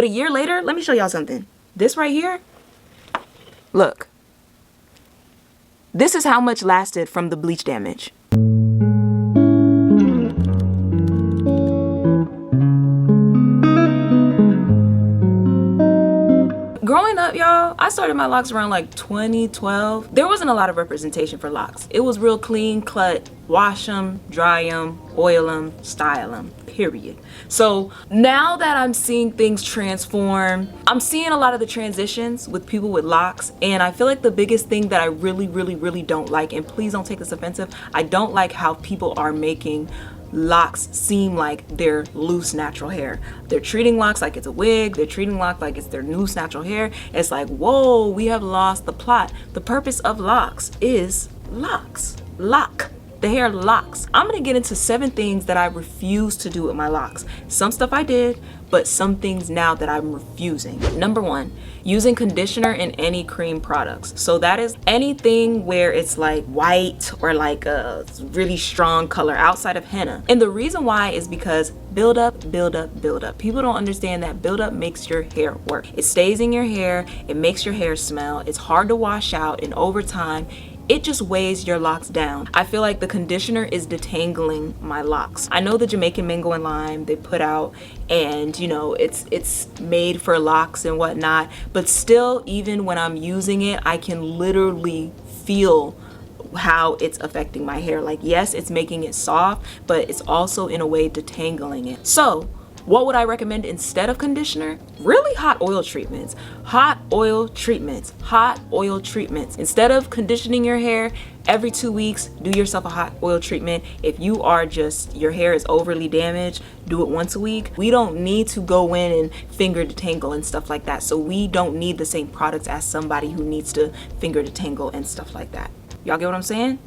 But a year later, let me show y'all something. This right here, look. This is how much lasted from the bleach damage. Growing up, y'all, I started my locks around like 2012. There wasn't a lot of representation for locks. It was real clean cut, wash them, dry them, oil them, style them, period. So now that I'm seeing things transform, I'm seeing a lot of the transitions with people with locks, and I feel like the biggest thing that I really don't like, and please don't take this offensive, I don't like how people are making locks seem like they're loose natural hair. They're treating locks like it's a wig. They're treating locks like it's their loose natural hair. It's like, whoa, we have lost the plot. The purpose of locks is locks. Lock. The hair locks. I'm gonna get into 7 things that I refuse to do with my locks. Some stuff I did, but some things now that I'm refusing. Number 1, using conditioner in any cream products. So that is anything where it's like white or like a really strong color outside of henna. And the reason why is because build up. People don't understand that build up makes your hair work. It stays in your hair, it makes your hair smell, it's hard to wash out, and over time, it just weighs your locks down. I feel like the conditioner is detangling my locks. I know the Jamaican Mango and Lime they put out, and you know, it's made for locks and whatnot, but still, even when I'm using it, I can literally feel how it's affecting my hair. Like, yes, it's making it soft, but it's also in a way detangling it. So what would I recommend instead of conditioner? Really hot oil treatments. Hot oil treatments. Hot oil treatments. Instead of conditioning your hair every 2 weeks, do yourself a hot oil treatment. If you are just, your hair is overly damaged, do it once a week. We don't need to go in and finger detangle and stuff like that. So we don't need the same products as somebody who needs to finger detangle and stuff like that. Y'all get what I'm saying?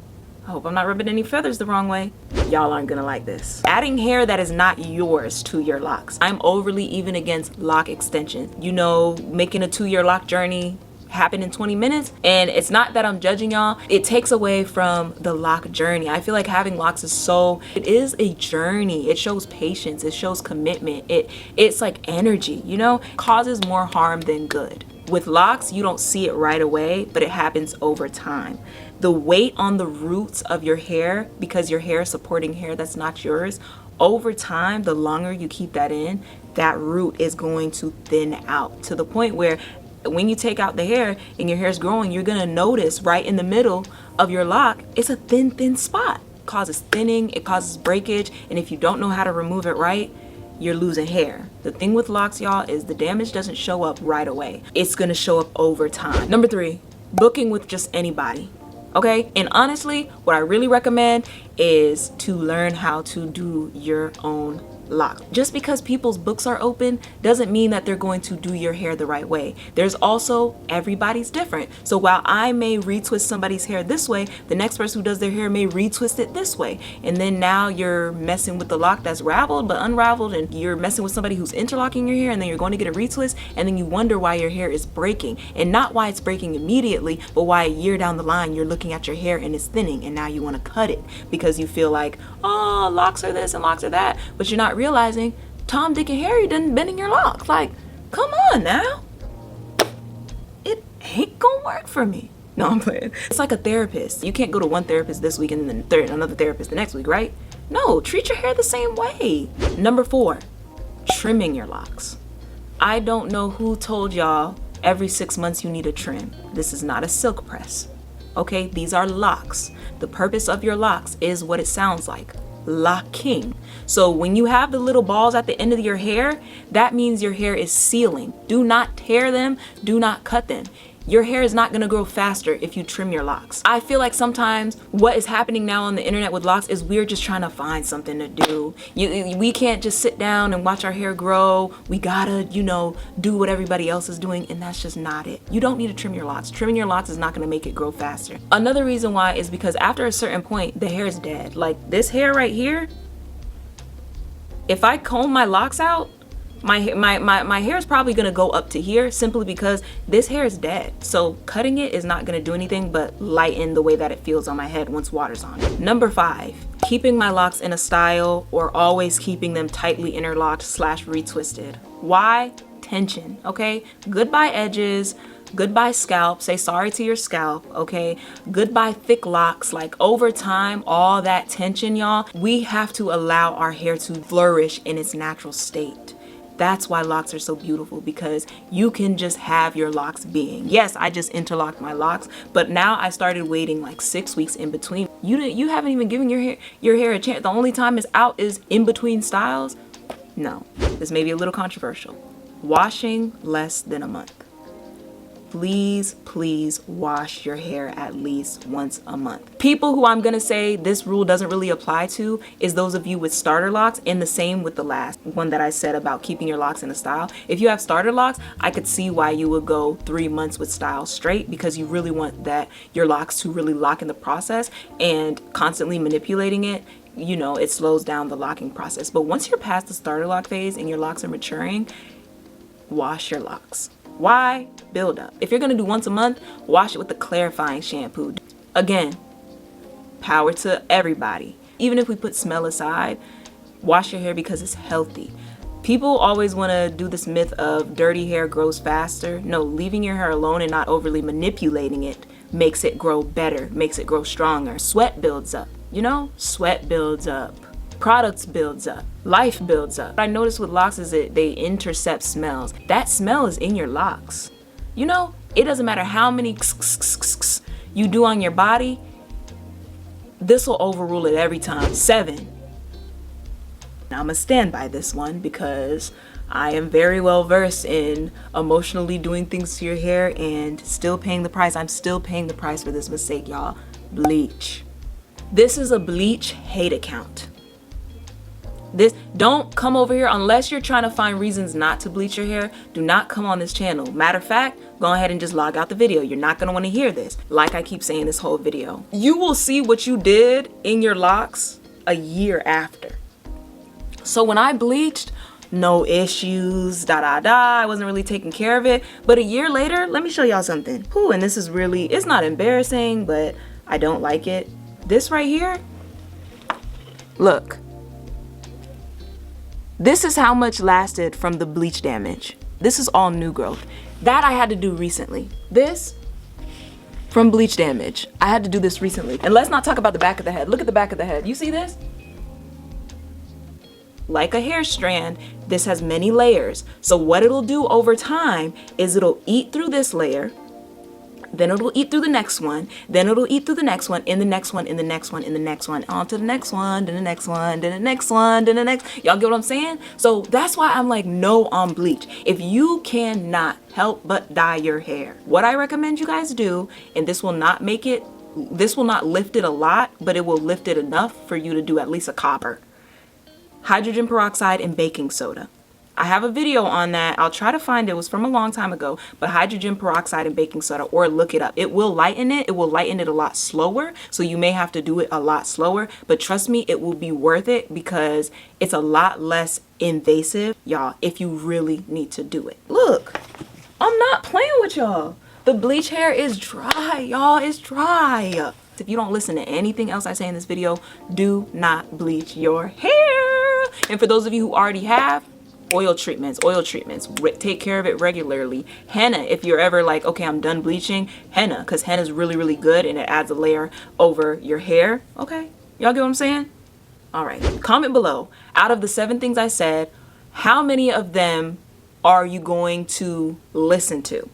I hope I'm not rubbing any feathers the wrong way. Y'all aren't gonna like this. Adding hair that is not yours to your locks. I'm overly even against lock extension. You know, making a 2-year lock journey happen in 20 minutes. And it's not that I'm judging y'all. It takes away from the lock journey. I feel like having locks is it is a journey. It shows patience. It shows commitment. It's like energy, you know? It causes more harm than good. With locks, you don't see it right away, but it happens over time. The weight on the roots of your hair, because your hair is supporting hair that's not yours, over time, the longer you keep that in, that root is going to thin out to the point where when you take out the hair and your hair is growing, you're gonna notice right in the middle of your lock, it's a thin spot. It causes thinning, it causes breakage, and if you don't know how to remove it right, you're losing hair. The thing with locks, y'all, is the damage doesn't show up right away. It's gonna show up over time. Number 3, booking with just anybody. Okay, and honestly, what I really recommend is to learn how to do your own lock. Just because people's books are open doesn't mean that they're going to do your hair the right way. There's also, everybody's different. So while I may retwist somebody's hair this way, the next person who does their hair may retwist it this way. And then now you're messing with the lock that's raveled but unraveled, and you're messing with somebody who's interlocking your hair, and then you're going to get a retwist, and then you wonder why your hair is breaking. And not why it's breaking immediately, but why a year down the line you're looking at your hair and it's thinning, and now you want to cut it because you feel like, oh, locks are this and locks are that, but you're not realizing Tom, Dick, and Harry done bending your locks. Like, come on now. It ain't gonna work for me. No, I'm playing. It's like a therapist. You can't go to one therapist this week and then another therapist the next week, right? No, treat your hair the same way. Number 4, trimming your locks. I don't know who told y'all every 6 months you need a trim. This is not a silk press. Okay, these are locks. The purpose of your locks is what it sounds like. Locking. So when you have the little balls at the end of your hair, that means your hair is sealing. Do not tear them, do not cut them. Your hair is not gonna grow faster if you trim your locks. I feel like sometimes what is happening now on the internet with locks is we're just trying to find something to do. We can't just sit down and watch our hair grow. We gotta, do what everybody else is doing, and that's just not it. You don't need to trim your locks. Trimming your locks is not gonna make it grow faster. Another reason why is because after a certain point, the hair is dead. Like this hair right here, if I comb my locks out, my hair is probably gonna go up to here simply because this hair is dead. So cutting it is not gonna do anything but lighten the way that it feels on my head once water's on it. Number 5, keeping my locks in a style or always keeping them tightly interlocked / retwisted. Why? tension, okay? Goodbye edges, goodbye scalp, say sorry to your scalp, okay? Goodbye thick locks. Like over time, all that tension, y'all, we have to allow our hair to flourish in its natural state. That's why locks are so beautiful, because you can just have your locks being. Yes, I just interlocked my locks, but now I started waiting like 6 weeks in between. You haven't even given your hair a chance. The only time it's out is in between styles. No, this may be a little controversial. Washing less than a month. Please, please wash your hair at least once a month. People who I'm gonna say this rule doesn't really apply to is those of you with starter locks, and the same with the last one that I said about keeping your locks in a style. If you have starter locks, I could see why you would go 3 months with style straight, because you really want that your locks to really lock in the process, and constantly manipulating it, you know, it slows down the locking process. But once you're past the starter lock phase and your locks are maturing, wash your locks. Why? Build up. If you're gonna do once a month, wash it with the clarifying shampoo. Again, power to everybody. Even if we put smell aside, wash your hair because it's healthy. People always want to do this myth of dirty hair grows faster. No, leaving your hair alone and not overly manipulating it makes it grow better, makes it grow stronger. Sweat builds up, you know? Sweat builds up. Products builds up, life builds up. What I noticed with locks is that they intercept smells. That smell is in your locks. You know, it doesn't matter how many you do on your body, this will overrule it every time. 7. Now I'm gonna stand by this one because I am very well versed in emotionally doing things to your hair and still paying the price. I'm still paying the price for this mistake, y'all. Bleach. This is a bleach hate account. Don't come over here unless you're trying to find reasons not to bleach your hair. Do not come on this channel. Matter of fact, go ahead and just log out the video. You're not gonna want to hear this. Like I keep saying this whole video, you will see what you did in your locks a year after. So when I bleached, no issues, I wasn't really taking care of it. But a year later, let me show y'all something. Ooh, and this is really, it's not embarrassing, but I don't like it. This right here, look. This is how much lasted from the bleach damage. This is all new growth. That I had to do recently. This, from bleach damage. I had to do this recently. And let's not talk about the back of the head. Look at the back of the head. You see this? Like a hair strand, this has many layers. So what it'll do over time is it'll eat through this layer, then it'll eat through the next one, then it'll eat through the next one, in the next one, in the next one, in the next one, on to the next one, then the next one, then the next one, then the next. Y'all get what I'm saying? So that's why I'm like, no on bleach. If you cannot help but dye your hair, what I recommend you guys do, and this will not lift it a lot, but it will lift it enough for you to do at least a copper. Hydrogen peroxide and baking soda. I have a video on that. I'll try to find it. It was from a long time ago, but hydrogen peroxide and baking soda, or look it up. It will lighten it. It will lighten it a lot slower. So you may have to do it a lot slower, but trust me, it will be worth it because it's a lot less invasive, y'all, if you really need to do it. Look, I'm not playing with y'all. The bleach hair is dry, y'all. It's dry. If you don't listen to anything else I say in this video, do not bleach your hair. And for those of you who already have, oil treatments, take care of it regularly. Henna, if you're ever like, okay, I'm done bleaching, henna, because henna is really, really good and it adds a layer over your hair. Okay, y'all get what I'm saying? All right, comment below. Out of the 7 things I said, how many of them are you going to listen to?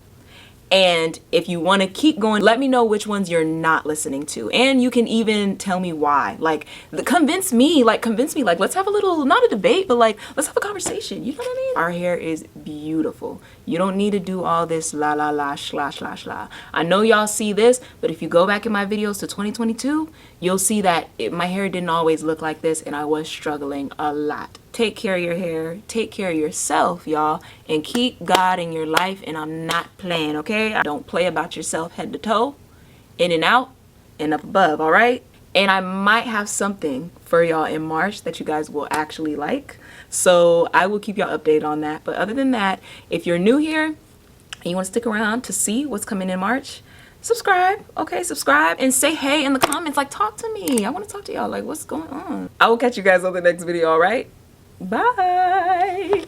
And if you want to keep going, let me know which ones you're not listening to. And you can even tell me why. Like, convince me, like, let's have a little, not a debate, but like, let's have a conversation. You know what I mean? Our hair is beautiful. You don't need to do all this la la la shla shla shla. I know y'all see this, but if you go back in my videos to 2022, you'll see that my hair didn't always look like this and I was struggling a lot. Take care of your hair, take care of yourself, y'all, and keep God in your life. And I'm not playing, okay? Don't play about yourself head to toe, in and out, and up above, all right? And I might have something for y'all in March that you guys will actually like. So I will keep y'all updated on that. But other than that, if you're new here and you want to stick around to see what's coming in March, subscribe, okay? Subscribe and say hey in the comments. Like, talk to me. I want to talk to y'all. Like, what's going on? I will catch you guys on the next video, all right? Bye.